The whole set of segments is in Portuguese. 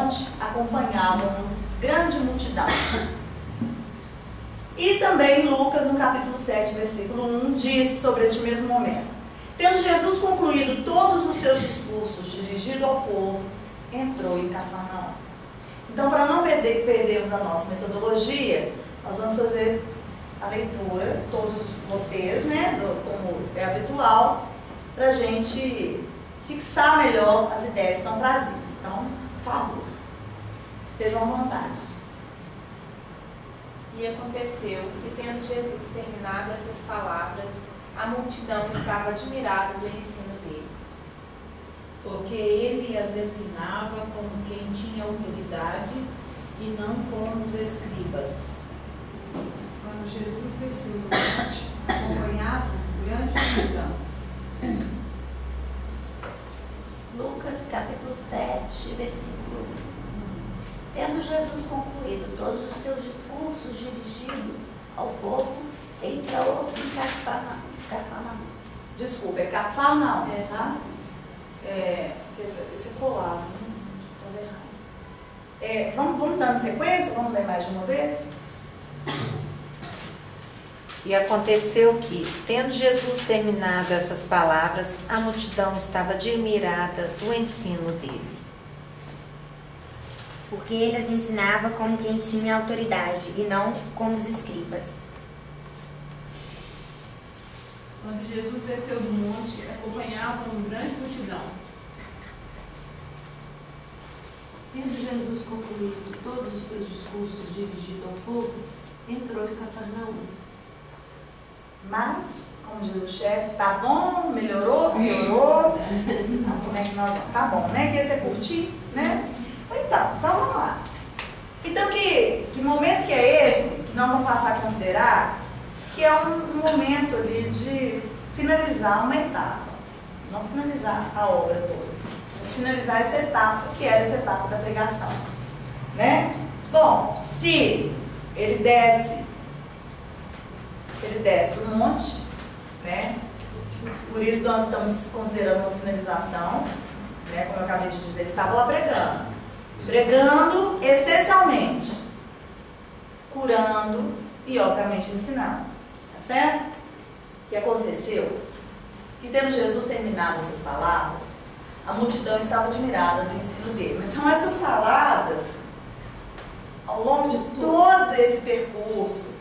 monte acompanhavam grande multidão. E também Lucas, no capítulo 7, versículo 1, diz sobre este mesmo momento: tendo Jesus concluído todos os seus discursos dirigidos ao povo, entrou em Cafarnaum. Então, para não perdermos a nossa metodologia, nós vamos fazer a leitura, todos vocês, né, como é habitual, para a gente fixar melhor as ideias que estão trazidas. Então, por favor, estejam à vontade. E aconteceu que, tendo Jesus terminado essas palavras, a multidão estava admirada do ensino dele. Porque ele as ensinava como quem tinha autoridade e não como os escribas. Quando Jesus desceu do monte, acompanhava grande multidão. Lucas capítulo 7, versículo 1. Tendo Jesus concluído todos os seus discursos dirigidos ao povo, entrou em Cafarnaum. Desculpa, é Cafarnaum, tá? Esse é colado, estava errado. Vamos dando sequência? Vamos ler mais de uma vez? E aconteceu que, tendo Jesus terminado essas palavras, a multidão estava admirada do ensino dele. Porque ele as ensinava como quem tinha autoridade e não como os escribas. Quando Jesus desceu do monte, acompanhava uma grande multidão. Tendo Jesus concluído todos os seus discursos dirigidos ao povo, entrou em Cafarnaum. Mas, como diz o chefe, tá bom, melhorou, piorou. Como é que nós vamos? Tá bom, né? Que esse é curtir, né? Então vamos lá. Então, que momento que é esse que nós vamos passar a considerar que é um momento ali de finalizar uma etapa. Não finalizar a obra toda, mas finalizar essa etapa, que era essa etapa da pregação, né? Bom, se ele desce do monte, né? Por isso nós estamos considerando uma finalização, né? Como eu acabei de dizer, ele estava lá pregando essencialmente, curando e obviamente ensinando, tá certo? O que aconteceu? Que tendo Jesus terminado essas palavras, a multidão estava admirada do ensino dele. Mas são essas palavras, ao longo de todo esse percurso,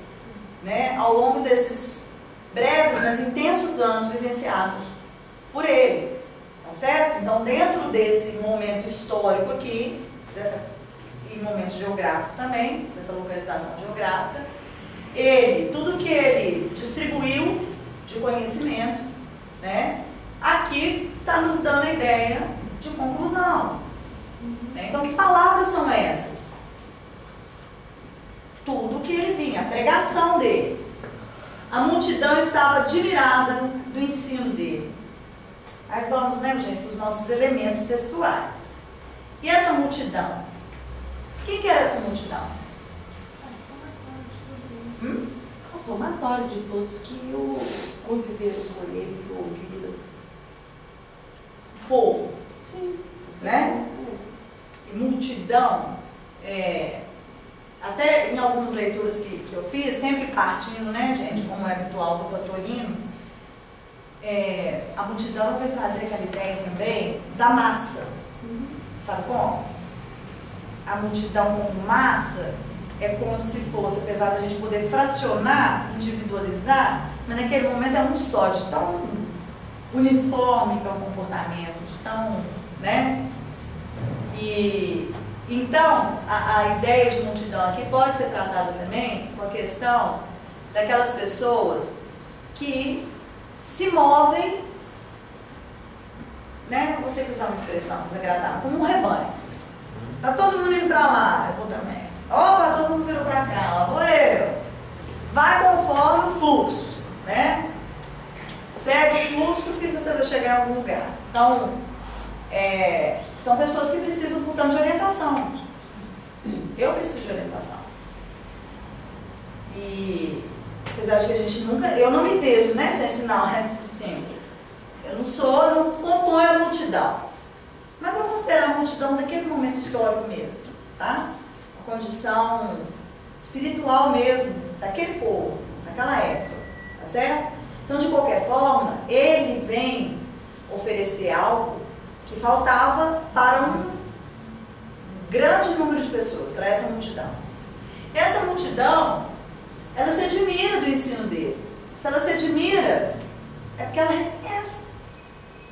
né, ao longo desses breves, mas intensos anos vivenciados por ele, tá certo? Então, dentro desse momento histórico aqui, e momento geográfico também, dessa localização geográfica, tudo que ele distribuiu de conhecimento, né, aqui está nos dando a ideia de conclusão. Né? Então, que palavras são essas? Tudo que ele vinha, a pregação dele. A multidão estava admirada do ensino dele. Aí vamos, né, gente, para os nossos elementos textuais. E essa multidão? Quem que era essa multidão? O somatório de todos que conviveram com ele, que o ouviram. O povo. Sim. Né? E multidão, até em algumas leituras que eu fiz, sempre partindo, né, gente, como é habitual do pastorino, a multidão vai trazer aquela ideia também da massa. Sabe como? A multidão como massa é como se fosse, apesar da gente poder fracionar, individualizar, mas naquele momento é um só, de tão uniforme que é o comportamento, de tão, né? E então, a ideia de multidão aqui pode ser tratada também com a questão daquelas pessoas que se movem, né? Vou ter que usar uma expressão desagradável, como um rebanho. Tá todo mundo indo para lá, eu vou também. Opa, todo mundo virou para cá, lá vou eu. Vai conforme o fluxo, né? Segue o fluxo porque você vai chegar em algum lugar. Então, são pessoas que precisam, portanto, de orientação. Eu preciso de orientação. E, apesar de que a gente nunca... Eu não me vejo, né, sem ensinar o reto de cima. Eu não componho a multidão. Mas vamos considerar a multidão daquele momento histórico mesmo, tá? A condição espiritual mesmo daquele povo, naquela época, tá certo? Então, de qualquer forma, ele vem oferecer algo que faltava para um grande número de pessoas, para essa multidão. Essa multidão, ela se admira do ensino dele. Se ela se admira, é porque ela reconhece,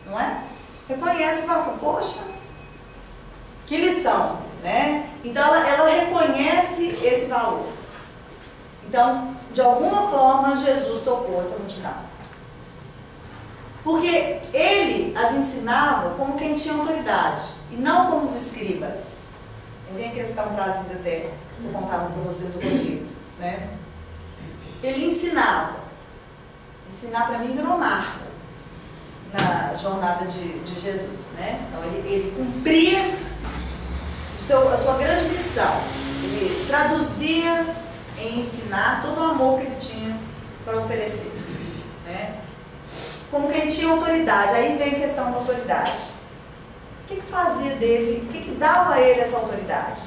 não é? Reconhece e fala, poxa, que lição, né? Então ela reconhece esse valor. Então, de alguma forma, Jesus tocou essa multidão. Porque ele as ensinava como quem tinha autoridade, e não como os escribas. Tem a questão trazida até, eu contava para vocês do livro, né? Ele ensinava. Ensinar para mim virou marca na jornada de Jesus, né? Então ele cumpria a sua grande missão. Ele traduzia em ensinar todo o amor que ele tinha para oferecer, né? Como quem tinha autoridade. Aí vem a questão da autoridade. O que fazia dele, o que dava a ele essa autoridade?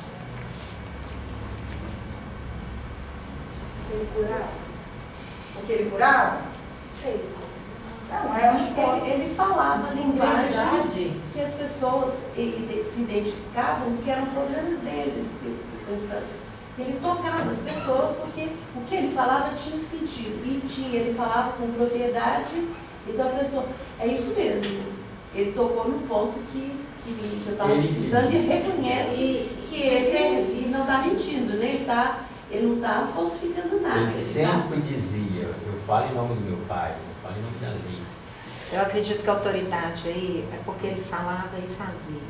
Ele curava? Porque ele curava? Sei. Não, é onde pode. Ele falava a linguagem Verdade. que as pessoas se identificavam que eram problemas deles. Ele tocava as pessoas porque o que ele falava tinha sentido. E ele falava com propriedade. Então a pessoa, é isso mesmo. Ele tocou no ponto que eu estava precisando e reconhece que ele não está mentindo, né? Ele não está falsificando nada. Ele sempre dizia, eu falo em nome do meu pai, eu falo em nome da lei. Eu acredito que a autoridade aí é porque ele falava e fazia.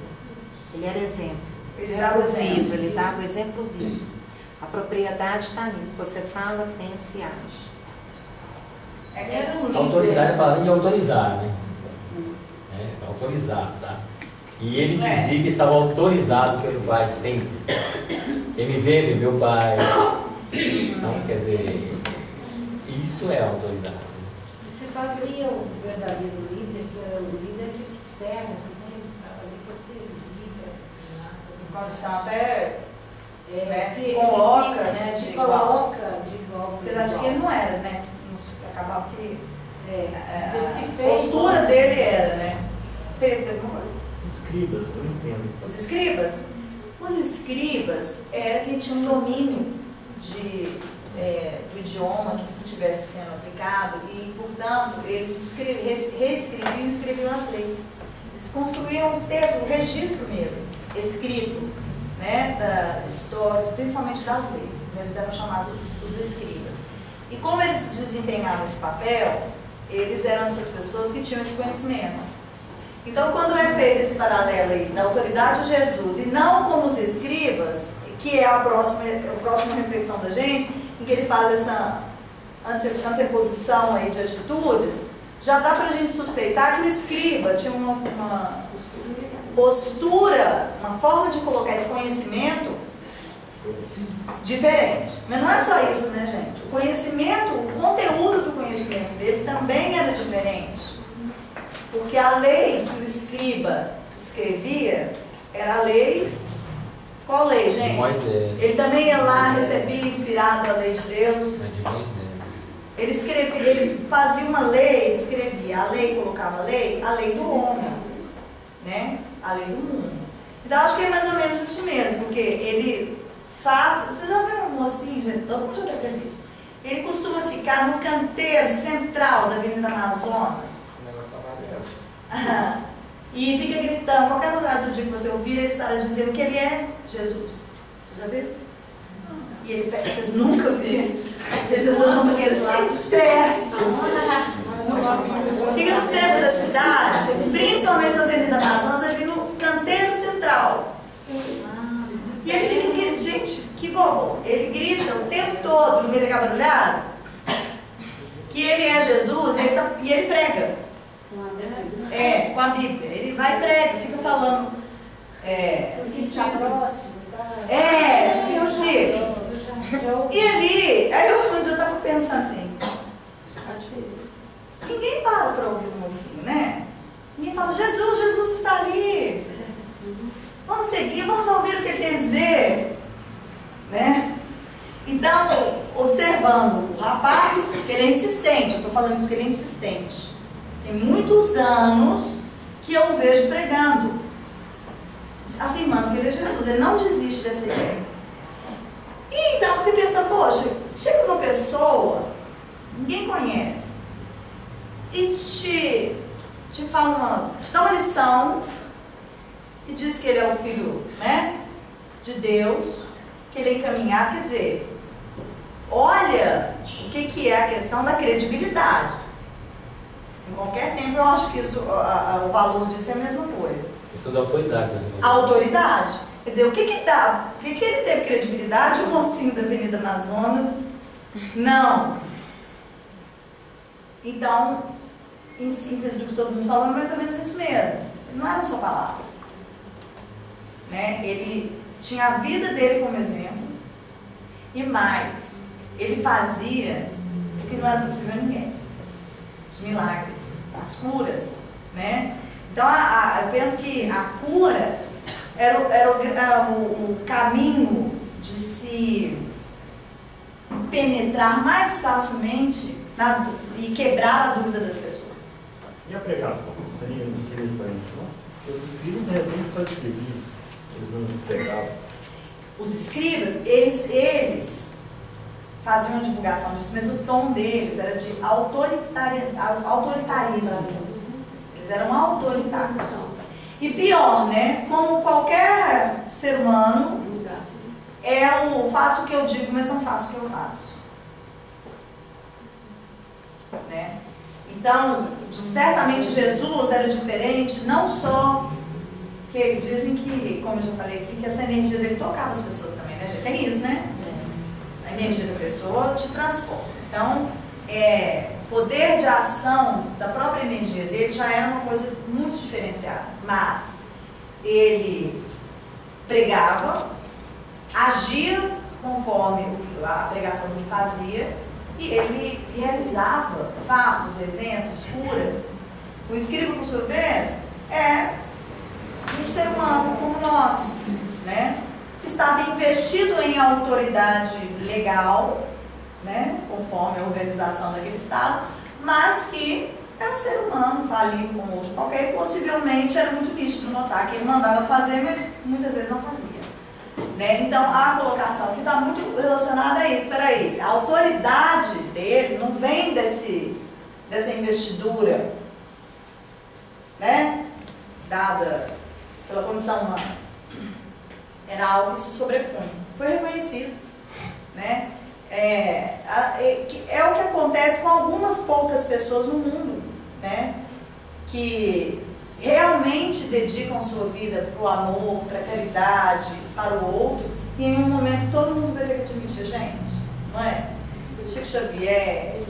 Ele era exemplo. Ele dava o exemplo. Ele dava o exemplo vivo. A propriedade está nisso. Você fala, pensa e age. Era um A autoridade é a líder. palavra de autorizar, né? É, autorizar, tá? E ele dizia que estava autorizado pelo pai sempre. Ele vê meu pai. Então, quer dizer, isso é autoridade. Se fazia o verdadeiro líder, que era o líder que serve, né? Ali para servir, para ensinar. Condição até né, se Se coloca, né? Se de igual. coloca de igual. Apesar de que ele não era, né? Acabava que Mas ele se a fez. postura dele era, né? Você ia dizer alguma coisa? Escribas, eu não entendo. Os escribas? Os escribas era quem tinha um domínio do idioma que estivesse sendo aplicado e, portanto, eles reescreviam e escreviam as leis. Eles construíam os textos, o registro mesmo, escrito, né, da história, principalmente das leis. Eles eram chamados os escribas. E como eles desempenhavam esse papel, eles eram essas pessoas que tinham esse conhecimento. Então, quando é feito esse paralelo aí da autoridade de Jesus e não como os escribas, que é a próxima reflexão da gente, em que ele faz essa anteposição aí de atitudes, já dá pra gente suspeitar que o escriba tinha uma postura, uma forma de colocar esse conhecimento diferente. Mas não é só isso, né, gente? O conhecimento, o conteúdo do conhecimento dele também era diferente. Porque a lei que o escriba escrevia era a lei. Qual lei, gente? De Moisés. Ele também ia lá, recebia inspirado a lei de Deus. É de Moisés. Ele escrevia, ele fazia uma lei, ele escrevia a lei, colocava a lei do homem, né? A lei do mundo. Então acho que é mais ou menos isso mesmo, porque ele faz. Vocês já viram um mocinho, gente? Todo mundo já deve ter visto. Ele costuma ficar no canteiro central da Avenida Amazonas. E fica gritando, qualquer lugar do dia que você ouvir, ele estará dizendo que ele é Jesus. Vocês já viram? E ele pega, vocês nunca viram. Vocês são dispersos. Fica no centro da cidade, principalmente na Avenida Amazonas, ali no canteiro central. E ele fica, gente, que gogô. Ele grita o tempo todo, no meio da barulhada, que ele é Jesus e ele prega. Com a Bíblia. Ele vai e prega, fica falando. Está próximo, tá? Fica. E ali, aí eu estava pensando assim, ninguém para ouvir o mocinho, né? Ninguém fala, Jesus está ali. seguir, vamos ouvir o que ele tem a dizer, né? Então, observando o rapaz, que ele é insistente, eu estou falando isso porque ele é insistente. Tem muitos anos que eu vejo pregando, afirmando que ele é Jesus, ele não desiste dessa ideia. E então eu fiquei pensando, poxa, chega uma pessoa, ninguém conhece, e te fala te dá uma lição, e diz que ele é o filho, né, de Deus, que ele é encaminhado, quer dizer, olha o que é a questão da credibilidade. Em qualquer tempo eu acho que isso, o valor disso é a mesma coisa. Isso da autoridade. A autoridade. Quer dizer, o que ele teve credibilidade, o mocinho da Avenida Amazonas, não. Então, em síntese do que todo mundo falou, é mais ou menos isso mesmo. Não eram só palavras. Né? Ele tinha a vida dele como exemplo, e mais, ele fazia o que não era possível a ninguém. Os milagres, as curas, né? Então, eu penso que a cura era o caminho de se penetrar mais facilmente e quebrar a dúvida das pessoas. E a pregação? Não seria isso para isso, não? Porque os escribas, de repente, só escreviam, eles não pregavam. Os escribas, eles faziam a divulgação disso, mas o tom deles era de autoritarismo. Eles eram autoritários. E pior, né? Como qualquer ser humano, faço o que eu digo, mas não faço o que eu faço. Né? Então, certamente Jesus era diferente, não só que dizem que, como eu já falei aqui, que essa energia dele tocava as pessoas também, né? Já tem isso, né? A energia da pessoa te transforma. Então, poder de ação da própria energia dele já era uma coisa muito diferenciada. Mas ele pregava, agia conforme a pregação que ele fazia, e ele realizava fatos, eventos, curas. O escriba, por sua vez, é um ser humano como nós, né? Que estava investido em autoridade legal, né? Conforme a organização daquele estado, mas que era um ser humano, falível como outro qualquer, e possivelmente era muito nítido notar que ele mandava fazer, mas muitas vezes não fazia. Né? Então, a colocação que está muito relacionada a isso. Espera aí, a autoridade dele não vem dessa investidura, né? Dada pela condição humana. Era algo que se sobrepunha. Foi reconhecido. Né? É o que acontece com algumas poucas pessoas no mundo, né? Que realmente dedicam sua vida para o amor, para a caridade, para o outro, e em um momento todo mundo vai ter que admitir, gente, não é? Chico Xavier,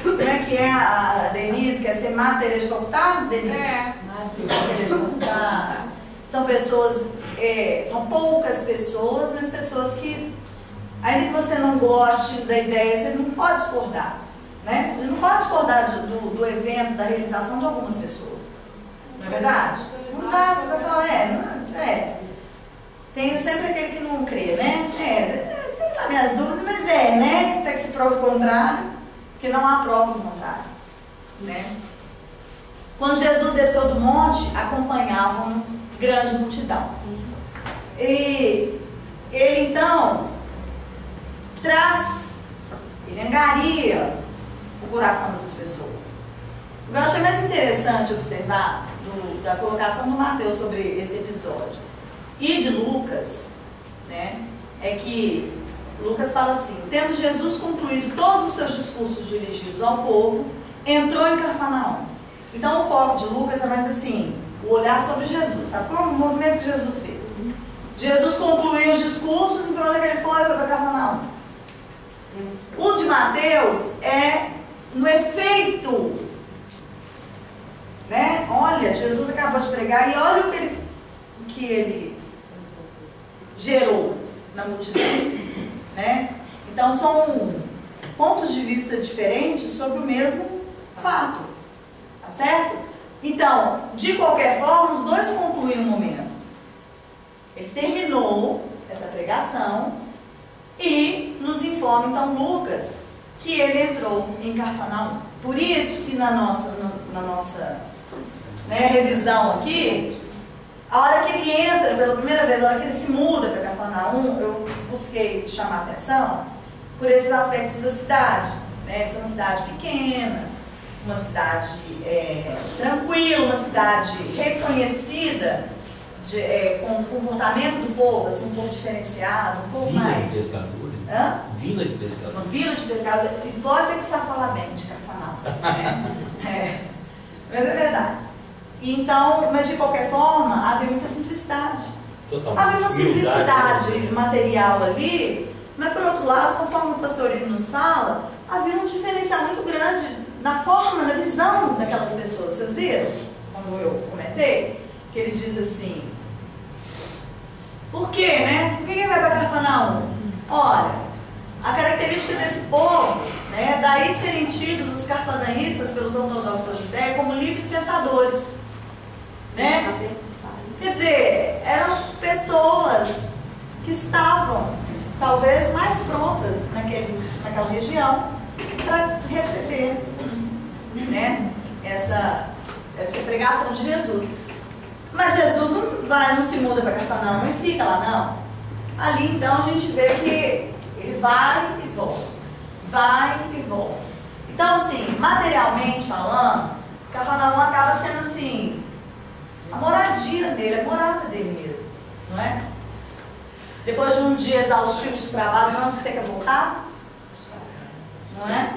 como é que é a Denise, quer ser Madre Teresa de Calcutá, Denise? Madre Teresa de Calcutá. São pessoas, são poucas pessoas, mas pessoas que, ainda que você não goste da ideia, você não pode discordar, né? Você não pode discordar do evento, da realização de algumas pessoas. Não é verdade? Não dá, você vai falar, tenho sempre aquele que não crê, né? Tem lá minhas dúvidas, mas né? Até que se prove o contrário, porque não há prova do contrário, né? Quando Jesus desceu do monte, acompanhava uma grande multidão. E ele então ele angaria o coração dessas pessoas. O que eu achei mais interessante observar da colocação do Mateus sobre esse episódio e de Lucas, né, é que Lucas fala assim: tendo Jesus concluído todos os seus discursos dirigidos ao povo, entrou em Cafarnaum. Então o foco de Lucas é mais assim, o olhar sobre Jesus, sabe como o movimento que Jesus fez? Jesus concluiu os discursos e para onde ele foi para Cafarnaum. O de Mateus é no efeito, né? Olha, Jesus acabou de pregar e olha o que ele gerou na multidão, né? Então são pontos de vista diferentes sobre o mesmo fato, tá certo? Então, de qualquer forma, os dois concluem o momento. Ele terminou essa pregação e nos informa, então, Lucas, que ele entrou em Cafarnaum. Por isso que na nossa revisão aqui, a hora que ele entra pela primeira vez, a hora que ele se muda para Cafarnaum, eu busquei chamar a atenção por esses aspectos da cidade, né? De ser uma cidade pequena, uma cidade tranquila, uma cidade reconhecida com o comportamento do povo, assim, um povo diferenciado, um povo mais... Vila de pescadores. Hã? Vila de pescadores. Uma vila de pescadores. E pode ter que saber falar bem de Cafarnaum. Mas é verdade. Então, mas de qualquer forma, havia muita simplicidade. Totalmente. Havia uma simplicidade material ali, mas por outro lado, conforme o pastorino nos fala, havia um diferencial muito grande na forma, na visão daquelas pessoas. Vocês viram? Como eu comentei, que ele diz assim, por quê, né? Por que ele vai para Cafarnaum? Olha, a característica desse povo, né, daí serem tidos os cafarnaístas pelos ortodoxos da Judéia como livres pensadores, né? Quer dizer, eram pessoas que estavam talvez mais prontas naquela região para receber, né, essa pregação de Jesus. Mas Jesus não se muda para Cafarnaum e fica lá, não. Ali então a gente vê que ele vai e volta, vai e volta. Então, assim, materialmente falando, Cafarnaum acaba sendo assim, a moradia dele, a morada dele mesmo, não é? Depois de um dia exaustivo de trabalho, para onde você quer voltar? Não é?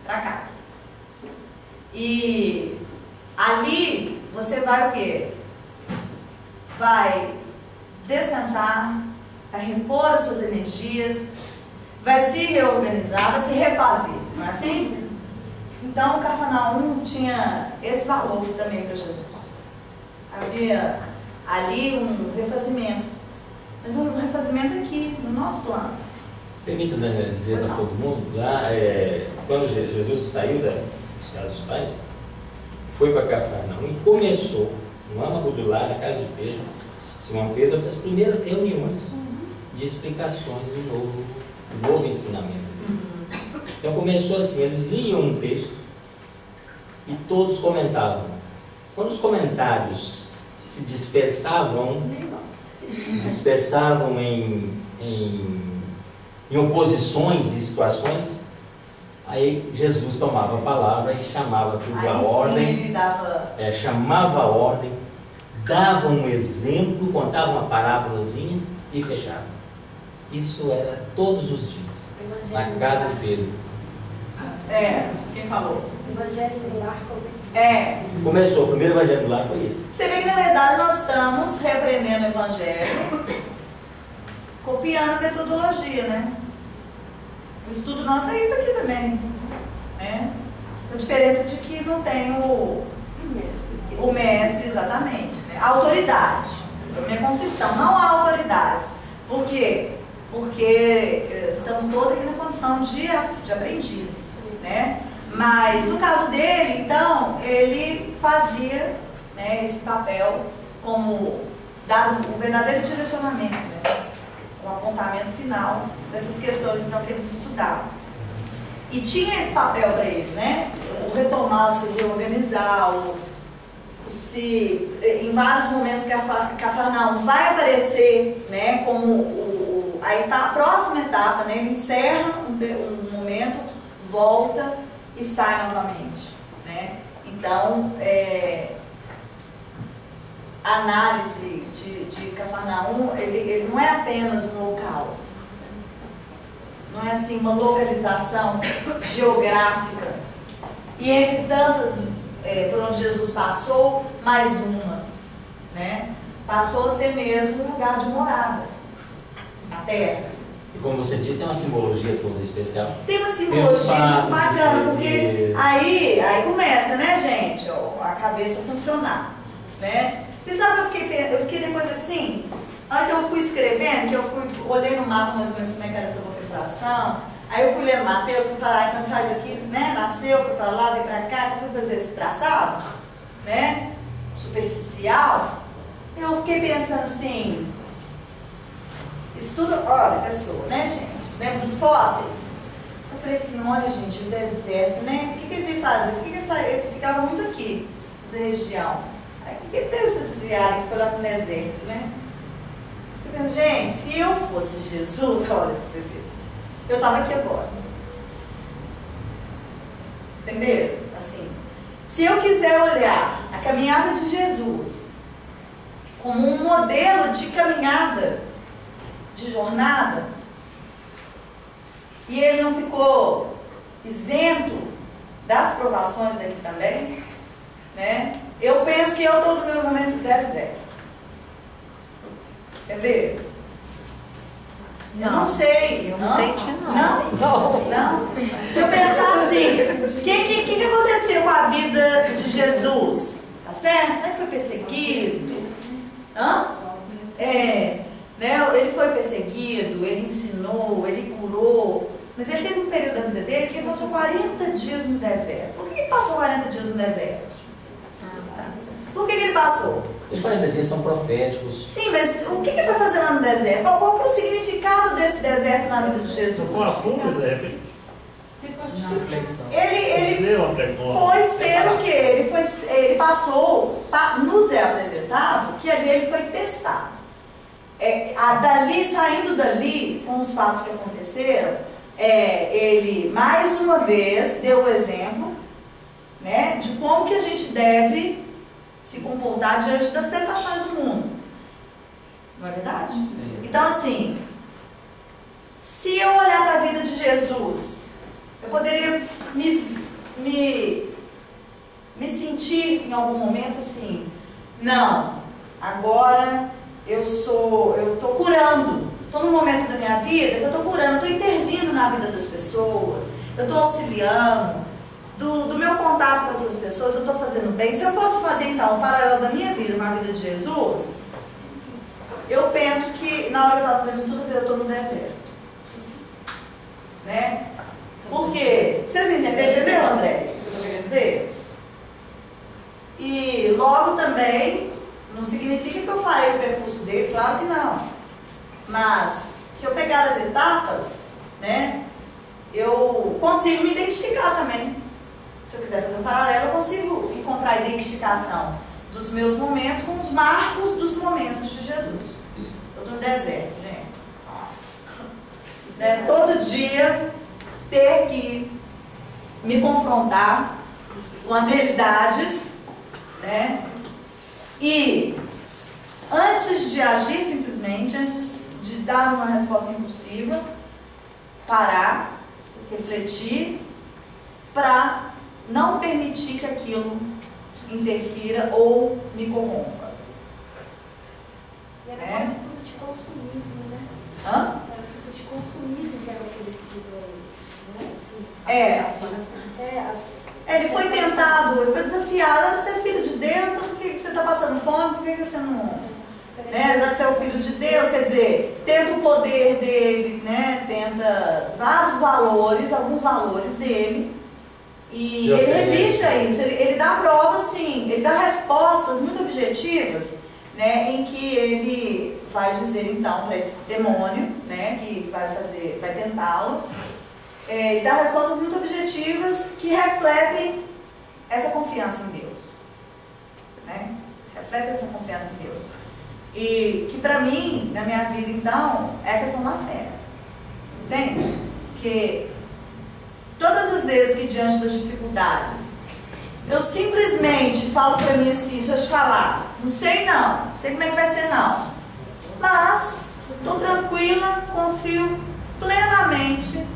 Para casa. E ali você vai o quê? Vai descansar, vai repor as suas energias, vai se reorganizar, vai se refazer, não é assim? Então, Cafarnaum tinha esse valor também para Jesus. Havia ali um refazimento, mas um refazimento aqui, no nosso plano. Permita, Daniela, dizer para todo mundo, lá, quando Jesus saiu dos casa dos pais, foi para Cafarnaum e começou, no âmago lá, na casa de Pedro, Simão fez as primeiras reuniões de explicações do novo ensinamento. Então começou assim, eles liam um texto e todos comentavam. Quando os comentários se dispersavam em oposições e situações, aí Jesus tomava a palavra e chamava tudo a ordem, chamava a ordem, dava um exemplo, contava uma parábolazinha e fechava. Isso era todos os dias, na casa de Pedro. Quem falou? O Evangelho do Lar começou. Começou, o primeiro Evangelho do Lar foi esse. Você vê que na verdade nós estamos repreendendo o Evangelho, copiando a metodologia, né? O estudo nosso é isso aqui também, né? A diferença de que não tem o mestre, exatamente, né? A autoridade, é a minha confissão, não a autoridade. Por quê? Porque estamos todos aqui na condição de aprendizes, né? Mas no caso dele, então, ele fazia, né, esse papel como dar um verdadeiro direcionamento, né? O apontamento final dessas questões então, que eles estudavam. E tinha esse papel para eles, né? O retomar, o se reorganizar, em vários momentos Cafarnaum vai aparecer, né, como a próxima etapa, né? Ele encerra um momento, volta e sai novamente, né? Então, a análise de Cafarnaum, ele não é apenas um local, não é assim uma localização geográfica, e entre tantas por onde Jesus passou, mais uma, né? Passou a ser mesmo um lugar de morada, a terra. E como você disse, tem uma simbologia toda especial. Tem uma simbologia muito bacana, porque aí começa, né, gente, a cabeça funcionar, né? Vocês sabem que eu fiquei depois assim, na hora que eu fui escrevendo, que eu olhei no mapa mais ou menos como é que era essa localização, aí eu fui lendo Mateus, fui falar, então saiu daqui, né, nasceu, fui para lá, veio para cá, eu fui fazer esse traçado, né, superficial, eu fiquei pensando assim, isso tudo, olha, pessoa, né, gente? Lembra dos fósseis? Eu falei assim, olha, gente, o deserto, né? O que ele veio fazer? Por que ele ficava muito aqui, nessa região? Aí, por que deu esse desviado que foi lá pro deserto, né? Eu fiquei pensando, gente, se eu fosse Jesus, olha pra você ver, eu tava aqui agora. Entenderam? Assim, se eu quiser olhar a caminhada de Jesus como um modelo de caminhada, de jornada, e ele não ficou isento das provações daqui também, né? Eu penso que eu estou no meu momento do deserto. Entendeu? Eu não sei. Eu não entendi, Não. Se eu pensar assim, o que aconteceu com a vida de Jesus? Tá certo? Ele foi perseguido. Né? Ele foi perseguido, ele ensinou, ele curou. Mas ele teve um período da vida dele que ele passou 40 dias no deserto. Por que ele passou 40 dias no deserto? Por que ele passou? Os 40 dias são proféticos. Sim, mas o que ele foi fazer lá no deserto? Qual que é o significado desse deserto na vida de Jesus? Com a fuga, de repente. Ele foi ser o quê? Ele passou, nos é apresentado que ali ele foi testado. Saindo dali, com os fatos que aconteceram, ele mais uma vez deu o exemplo, né, de como que a gente deve se comportar diante das tentações do mundo. Não é verdade? Então, assim, se eu olhar para a vida de Jesus, eu poderia me sentir em algum momento assim, não, agora eu estou curando, estou num momento da minha vida que eu estou curando, estou intervindo na vida das pessoas, eu estou auxiliando, do meu contato com essas pessoas, eu estou fazendo bem. Se eu fosse fazer então um paralelo da minha vida com a vida de Jesus, eu penso que na hora que eu estava fazendo isso tudo, eu estou no deserto. Né? Por quê? Vocês entenderam, André? O que eu estou querendo dizer? E logo também, não significa que eu farei o percurso dele, claro que não. Mas, se eu pegar as etapas, né, eu consigo me identificar também. Se eu quiser fazer um paralelo, eu consigo encontrar a identificação dos meus momentos com os marcos dos momentos de Jesus. Eu estou no deserto, gente. Né, todo dia ter que me confrontar com as realidades, né? E antes de agir simplesmente, antes de dar uma resposta impulsiva, parar, refletir, para não permitir que aquilo interfira ou me corrompa. E era quase tudo de consumismo, né? Hã? Era tudo de consumismo que era oferecido a ele, né? Assim, ele foi tentado, ele foi desafiado a ser filho de Deus, então por que você está passando fome? Por que você não... Né? Já que você é o filho de Deus, quer dizer, tenta o poder dele, né? Tenta vários valores, alguns valores dele, e ele resiste a isso, ele dá provas, sim, ele dá respostas muito objetivas, né? Em que ele vai dizer então para esse demônio, né? Que vai tentá-lo, e dá respostas muito objetivas que refletem essa confiança em Deus, né? Refletem essa confiança em Deus. E que para mim, na minha vida então, é a questão da fé. Entende? Porque todas as vezes que diante das dificuldades, eu simplesmente falo para mim assim, deixa eu te falar, não sei como é que vai ser não. Mas, estou tranquila, confio plenamente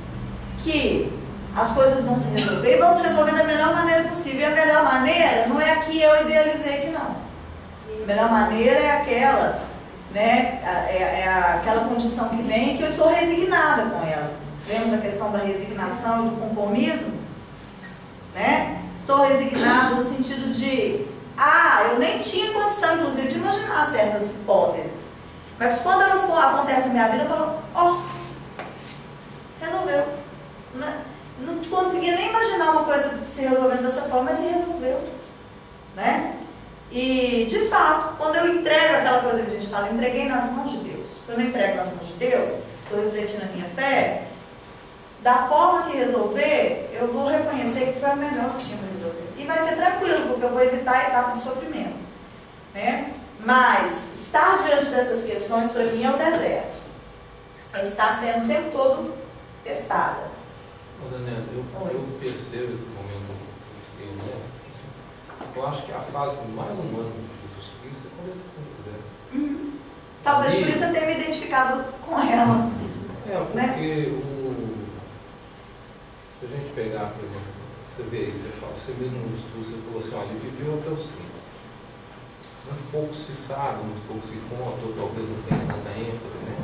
que as coisas vão se resolver e vão se resolver da melhor maneira possível. E a melhor maneira não é a que eu idealizei que não. A melhor maneira é aquela, né, aquela condição que vem que eu estou resignada com ela. Lembra da questão da resignação e do conformismo? Né? Estou resignada no sentido de, eu nem tinha condição, inclusive, de imaginar certas hipóteses. Mas quando elas acontecem na minha vida, eu falo, resolveu. Não conseguia nem imaginar uma coisa se resolvendo dessa forma, mas se resolveu. Né? E, de fato, quando eu entrego aquela coisa que a gente fala, entreguei nas mãos de Deus. Quando eu entrego nas mãos de Deus, estou refletindo a minha fé, da forma que resolver, eu vou reconhecer que foi a melhor que tinha para resolver. E vai ser tranquilo, porque eu vou evitar a etapa de sofrimento, né? Mas estar diante dessas questões, para mim, é o deserto. É estar sendo o tempo todo testada. Daniela, eu percebo esse momento eu acho que a fase mais humana de Jesus Cristo é quando ele está no deserto. Talvez por isso eu tenha me identificado com ela. Porque né? Se a gente pegar, por exemplo, você vê aí, você mesmo no estudo, você falou assim, olha, ele viveu até os 30. Muito pouco se sabe, muito pouco se conta, ou talvez não tenha tanta ênfase, né?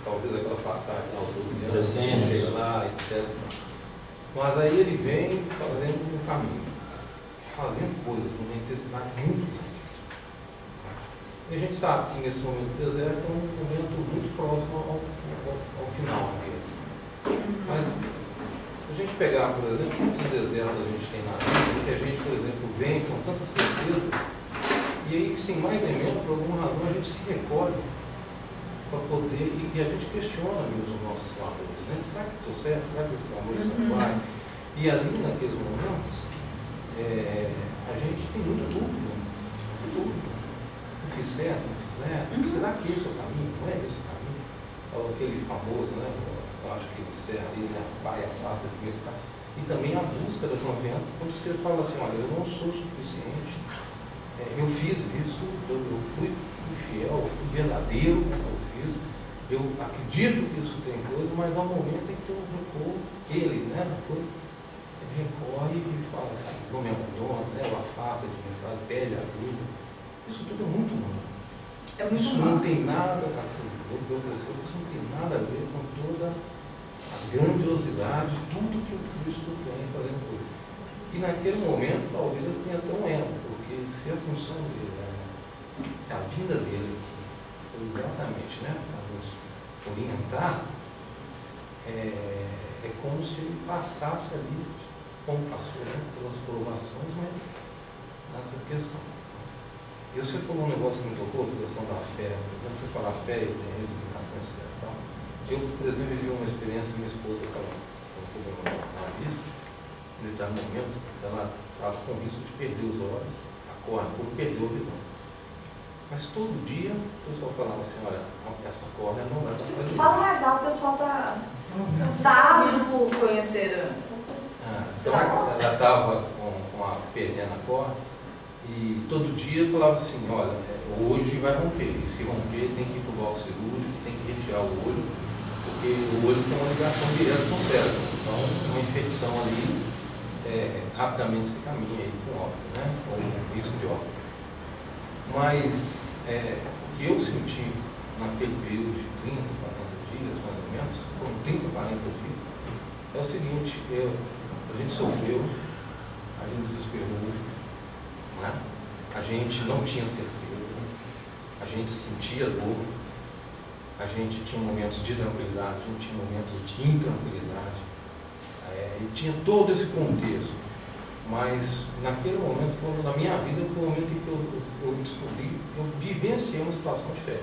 Talvez aquela passagem lá, os 12 anos, chega lá, etc. Mas aí ele vem fazendo um caminho, fazendo coisas, uma intensidade muito grande. E a gente sabe que nesse momento do deserto é um momento muito próximo ao final. Mas se a gente pegar, por exemplo, quantos desertos a gente tem na vida, que a gente, por exemplo, vem com tantas certezas, e aí, sem mais nem menos, por alguma razão, a gente se recolhe para poder, e a gente questiona mesmo os nossos valores, né? Será que estou certo? Será que esses valores são iguais? E ali, naqueles momentos, a gente tem muita dúvida. Não fiz certo, não fiz certo? Será que esse é o caminho? Não é esse o caminho? Ou aquele famoso, né? Eu acho que você ali, né? Pai, a face da primeira. E também a busca da confiança, quando você fala assim, olha, eu não sou suficiente, eu fiz isso, eu fui fiel, eu fui verdadeiro como eu fiz, eu acredito que isso tem coisa, mas há um momento em que eu recorro, ele, né, na coisa, ele recorre e fala assim, não me abandona, né, o afasta de mim, pede ajuda. Isso tudo é muito humano. Isso não tem nada, assim, eu percebo que isso não tem nada a ver com toda a grandiosidade, tudo que o Cristo tem fazendo por ele. E naquele momento, talvez tenha até um erro, porque se a função dele, se a vinda dele foi exatamente, né, para nos orientar, é como se ele passasse ali, como passou, né, pelas provações, mas nessa questão. E você falou um negócio que me tocou, a questão da fé. Por exemplo, você fala fé e tem resignação ocidental. Eu, por exemplo, vivi uma experiência, minha esposa estava na vista, em determinado momento, ela estava com risco de perder os olhos, a córnea, como perdeu a visão. Mas todo dia o pessoal falava assim, olha, essa córnea não vai passar de Fala mais alto, o pessoal está ávido por conhecer. Então, ela estava com a perdendo a córnea. E todo dia eu falava assim, olha, hoje vai romper, e se romper tem que ir para o bloco cirúrgico, tem que retirar o olho, porque o olho tem uma ligação direta com o cérebro, então uma infecção ali rapidamente se caminha aí com óbito, né, com risco de óbito. Mas o que eu senti naquele período de 30, 40 dias, mais ou menos, foram 30, 40 dias, é o seguinte, a gente sofreu, a gente desesperou, né? A gente não tinha certeza, a gente sentia dor, a gente tinha momentos de tranquilidade, a gente tinha momentos de intranquilidade, e tinha todo esse contexto. Mas naquele momento, na minha vida, foi o momento em que eu descobri, eu vivenciei uma situação de fé.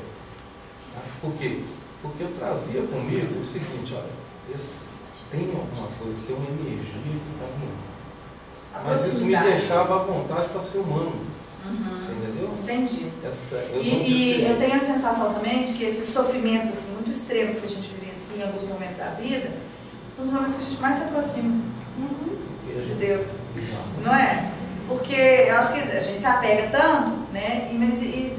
Tá? Por quê? Porque eu trazia comigo o seguinte, olha, tem alguma coisa, tem uma energia que está vindo. Mas isso me deixava à vontade para ser humano. Você entendeu? Entendi. E eu tenho a sensação também de que esses sofrimentos assim, muito extremos que a gente vivencia em alguns momentos da vida, são os momentos que a gente mais se aproxima de Deus. Não é? Porque eu acho que a gente se apega tanto, né? E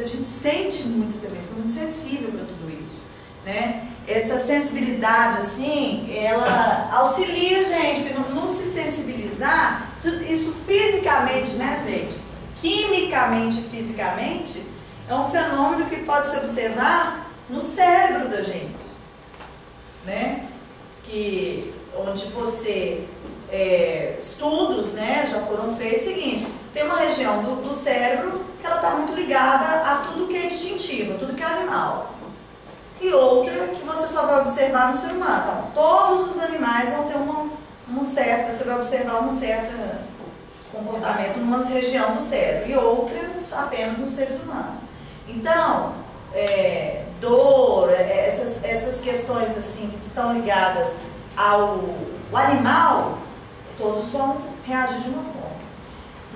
a gente sente muito também, fica muito sensível para tudo isso. Né? Essa sensibilidade, assim, ela auxilia a gente, porque não se sensibilizar, isso fisicamente, né, gente? Quimicamente e fisicamente, é um fenômeno que pode se observar no cérebro da gente, né? Onde você, estudos, né, já foram feitos, seguinte, tem uma região do cérebro que ela está muito ligada a tudo que é instintivo, tudo que é animal. E outra que você só vai observar no ser humano. Então, todos os animais vão ter você vai observar uma certa comportamento numa região do cérebro e outras apenas nos seres humanos. Então, dor, essas questões assim que estão ligadas ao animal, todos vão reagir de uma forma.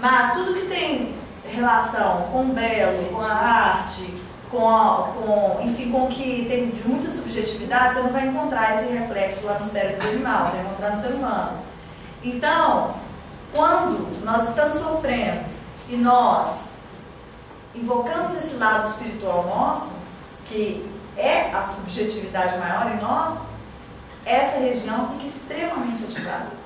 Mas tudo que tem relação com o belo, com a arte, enfim, com o que tem de muita subjetividade, você não vai encontrar esse reflexo lá no cérebro do animal, você vai encontrar no ser humano. Então, quando nós estamos sofrendo e nós invocamos esse lado espiritual nosso, que é a subjetividade maior em nós, essa região fica extremamente ativada.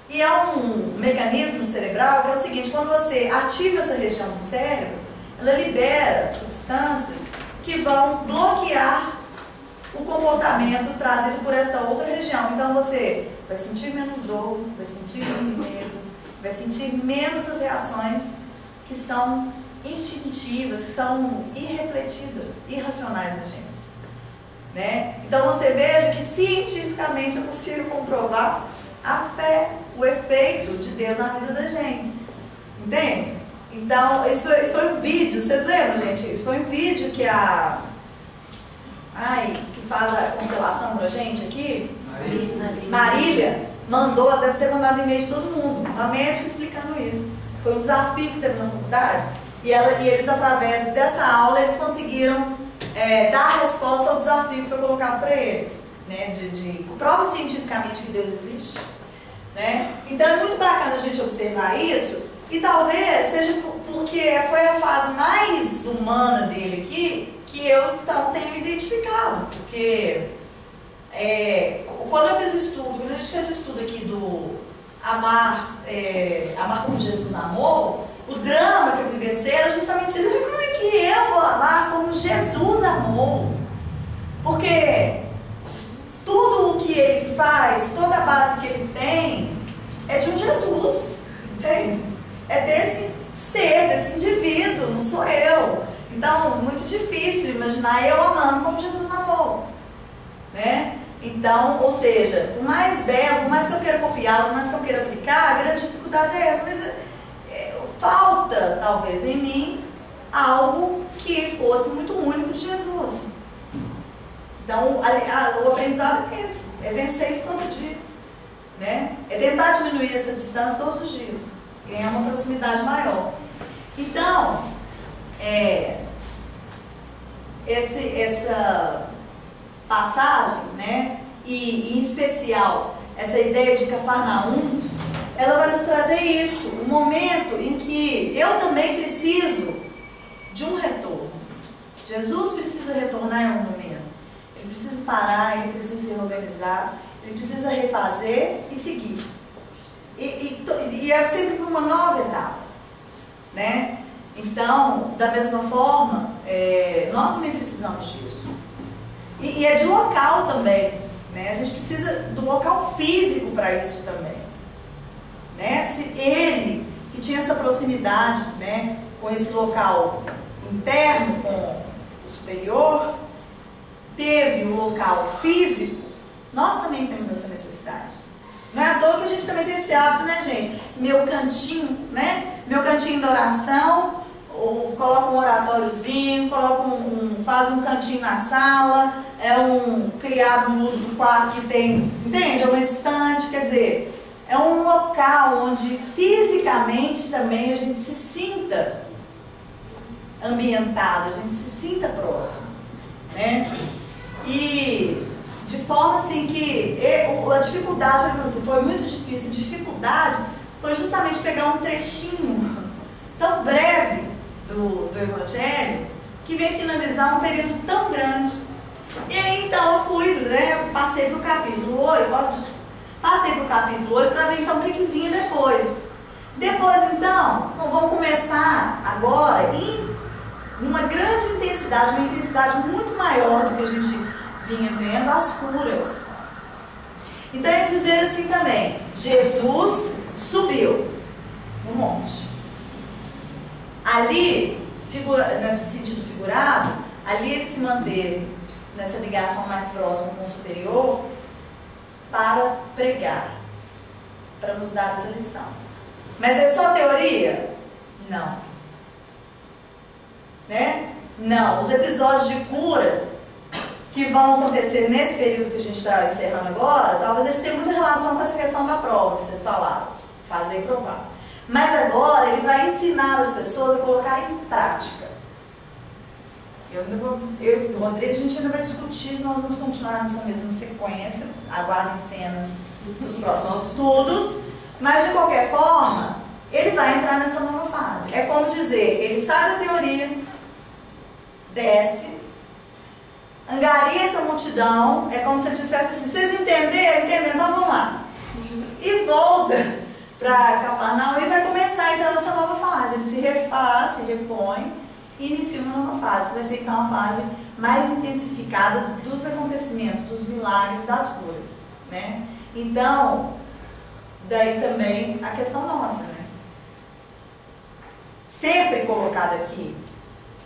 E é um mecanismo cerebral que é o seguinte: quando você ativa essa região do cérebro, ela libera substâncias que vão bloquear o comportamento trazido por esta outra região. Então você vai sentir menos dor, vai sentir menos medo, vai sentir menos as reações que são instintivas, que são irrefletidas, irracionais na gente, né? Então você veja que cientificamente é possível comprovar a fé, o efeito de Deus na vida da gente, entende? Então, isso foi um vídeo, vocês lembram, gente? Isso foi um vídeo que que faz a constelação pra gente aqui, Marília, mandou, ela deve ter mandado e-mail de todo mundo, uma médica explicando isso. Foi um desafio que teve na faculdade, e eles, através dessa aula, eles conseguiram dar resposta ao desafio que foi colocado para eles, né? Prova cientificamente que Deus existe, né? Então é muito bacana a gente observar isso, e talvez seja porque foi a fase mais humana dele aqui que eu então tenho identificado, porque quando eu fiz o estudo, quando a gente fez o estudo aqui do amar como Jesus amou, o drama que eu vivenciei era justamente isso: como é que eu vou amar como Jesus amou? Porque tudo o que ele faz, toda a base que ele tem é de um Jesus, entende? É desse ser, desse indivíduo, não sou eu. Então, muito difícil imaginar eu amando como Jesus amou, né? Então, ou seja, por mais belo, por mais que eu queira copiar, por mais que eu queira aplicar, a grande dificuldade é essa. Mas falta, talvez, em mim, algo que fosse muito único de Jesus. Então, o aprendizado é esse, é vencer isso todo dia, né? É tentar diminuir essa distância todos os dias, ganhar uma proximidade maior. Então, essa passagem, né, e em especial essa ideia de Cafarnaum, ela vai nos trazer isso, um momento em que eu também preciso de um retorno. Jesus precisa retornar em um momento. Ele precisa parar, ele precisa se organizar, ele precisa refazer e seguir. E é sempre para uma nova etapa, né? Então, da mesma forma, nós também precisamos disso. E é de local também, né? A gente precisa do local físico para isso também, né? Se ele, que tinha essa proximidade, né, com esse local interno, com o superior, teve um local físico, nós também temos essa necessidade. Não é à toa que a gente também tem esse hábito, né, gente? Meu cantinho, né? Meu cantinho da oração, ou coloca um oratóriozinho, faz um cantinho na sala, um criado no do quarto que tem, entende? É uma estante, quer dizer, é um local onde fisicamente também a gente se sinta ambientado, a gente se sinta próximo, né? E de forma assim que a dificuldade, foi muito difícil, a dificuldade foi justamente pegar um trechinho tão breve do Evangelho que vem finalizar um período tão grande. E aí então eu fui, né, passei para o capítulo 8, passei para o capítulo 8 para ver então o que vinha depois. Depois então, vamos começar agora em uma grande intensidade, uma intensidade muito maior do que a gente vinha vendo, as curas. Então é dizer assim também, Jesus subiu no monte. Ali, nesse sentido figurado, ali ele se manteve nessa ligação mais próxima com o superior para pregar, para nos dar essa lição. Mas é só teoria? Não. Né? Não. Os episódios de cura que vão acontecer nesse período que a gente está encerrando agora, talvez eles tenham muita relação com essa questão da prova que vocês falaram. Fazer e provar. Mas agora ele vai ensinar as pessoas a colocar em prática. Eu e o Rodrigo, a gente ainda vai discutir se nós vamos continuar nessa mesma sequência. Aguardem cenas dos próximos estudos. Mas, de qualquer forma, ele vai entrar nessa nova fase. É como dizer, ele sai da teoria, desce, angaria essa multidão, é como se ele dissesse assim, vocês entenderam? Então vamos lá. E volta para Cafarnaum e vai começar então essa nova fase. Ele se refaz, se repõe e inicia uma nova fase, que vai ser então uma fase mais intensificada dos acontecimentos, dos milagres, das curas, né? Então, daí também a questão nossa, né? Sempre colocada aqui.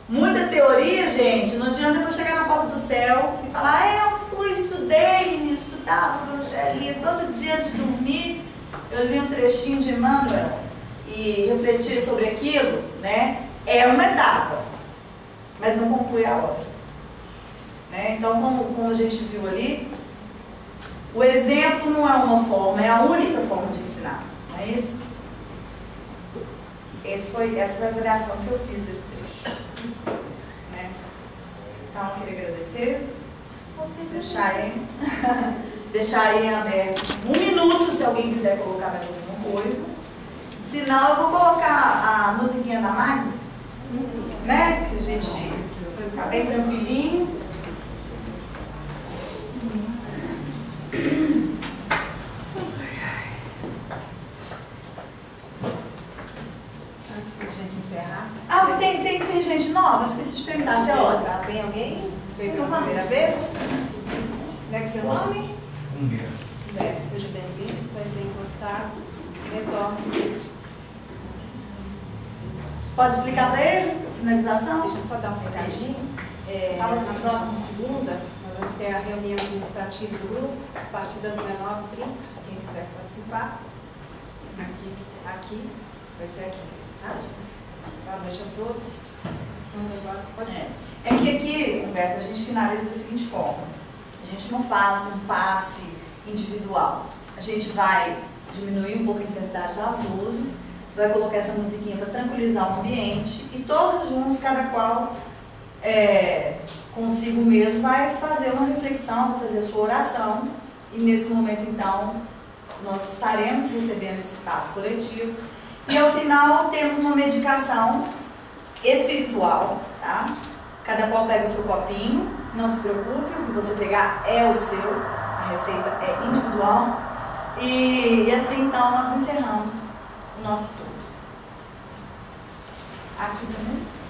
Muita teoria, gente, não adianta depois chegar na porta do céu e falar, eu fui, estudei, menino, estudava o evangelho, todo dia antes de dormir, eu li um trechinho de Emmanuel e refleti sobre aquilo, né? É uma etapa, mas não conclui a outra. Né? Então, como a gente viu ali, o exemplo não é uma forma, é a única forma de ensinar, não é isso? Essa foi a avaliação que eu fiz desse trecho. Né? Então, eu queria agradecer, deixar aí aberto 1 minuto, se alguém quiser colocar mais alguma coisa. Senão, eu vou colocar a musiquinha da Magda, né? Que a gente fica bem tranquilinho. Antes da gente encerrar. Ah, tem gente nova? Eu esqueci de perguntar se é hora. Tem alguém? Veio pela primeira vez? Como é que é seu nome? Humberto. Humberto, seja bem-vindo, espero que tenha gostado. Retorne sempre. Pode explicar para ele a finalização? Deixa eu só dar um recadinho. Na próxima segunda, nós vamos ter a reunião administrativa do grupo, a partir das 19h30. Quem quiser participar, aqui, vai ser aqui. Tá? Boa noite a todos. Vamos agora, pode ir. É que aqui, Humberto, a gente finaliza da seguinte forma. A gente não faz um passe individual. A gente vai diminuir um pouco a intensidade das luzes, vai colocar essa musiquinha para tranquilizar o ambiente e todos juntos, cada qual consigo mesmo, vai fazer uma reflexão, vai fazer a sua oração e nesse momento então nós estaremos recebendo esse passo coletivo e ao final temos uma medicação espiritual, tá? Cada qual pega o seu copinho, não se preocupe, o que você pegar é o seu, a receita é individual e assim então nós encerramos o nosso estudo. Aqui também.